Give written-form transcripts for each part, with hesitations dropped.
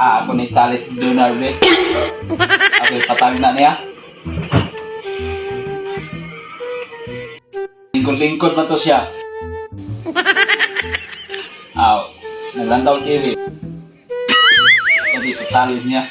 Ako ni Salis Dunar be. Ako patag na niya. Lingkod-lingkod na to siya. Aw, naglantaw TV. Kasi sa Salis niya.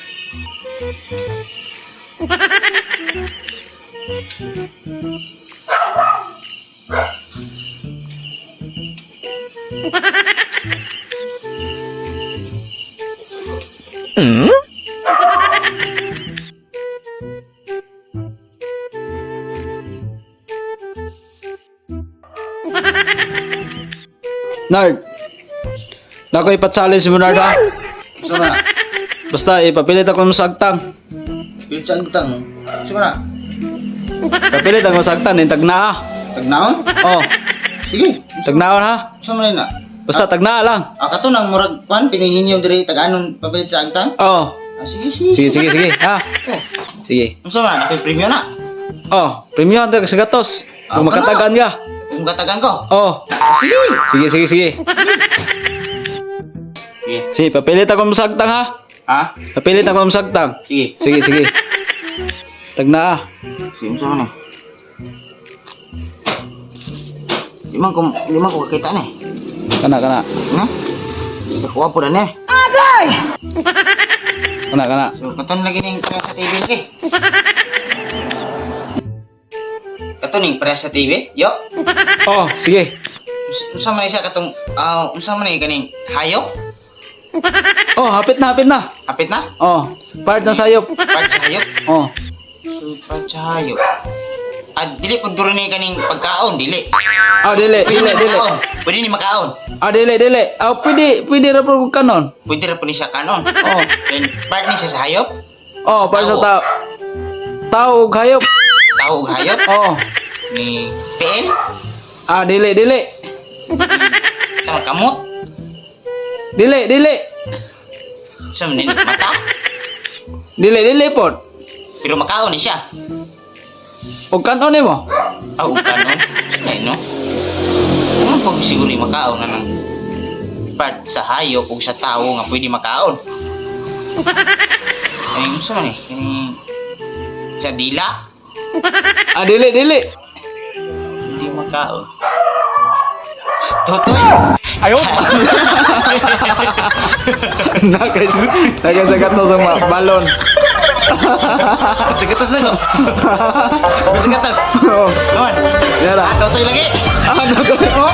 Nard, nako ipatsali si Bernard ha. Sama. Basta ipapilit ako ng sagtang. Pinsagtang. Sama. Papilit ako ng sagtang, din tagnaa. Tagnaon? Oh, Sige. tagnaon ha. Sama na. Basta tagnaa lang. Kato nang murag pan pinihinyo diri taganon pabilit sa agtang. Oh, Sige, sige. sige, sige, sige ha. Oh. Sige. Sama na, kay premium na. Oh, premium ka sa gatos. Kung Ah, makatagan ka. Kung gatagan ko. Oh, Sige. sige, sige, sige. Sige. Sige, papilit ako ng sagtang ha. Ha? Papilit ako ng sagtang. Sige. Sige, sige. Tagnaa. Sige, sama na. Limang ko kakita na eh. Kana, kana. Ha? Nakuha po na na eh. Kana, kana. So, katon lagi ning para sa TV lagi. Katon ning para sa TV? Yo. Oh, sige. Unsa man siya katong unsa man kaning hayop? Oh, hapit na, hapit na. Hapit na? Oh, part ng sayop. Part sa hayop? Oh. Part sa hayop. Dili pud duro ni kaning pagkaon, dili. Oh, dili, dili, dili. Pwede ni makaon. Ah, dili, dili. Oh, pwede ra po kanon. Pwede ra po ni siya kanon. Oh. Then part ni siya sa hayop? Oh, para sa Tao. tao. Tao ug hayop. Tao ug hayop? Oh. Ni PN? Ah, dili, dili. Sa kamot? Dili, dili. Sa man ni mata? Dili, dili pod. Pero makaon ni siya. Ug kanon nimo? Ug kanon? Ay no. Ano pag siguro ni makaon na ng part sa hayop ug sa tao nga pwede makaon? Ay, unsa man ni? Sa dila? Ah, dili, dili. Hindi makaon. Totoy! Ayo. Nagasagat no sa balon. Sigatas na no? Sigatas? Oh. Naman? Yara. Totoy lagi? Ah, no, oh.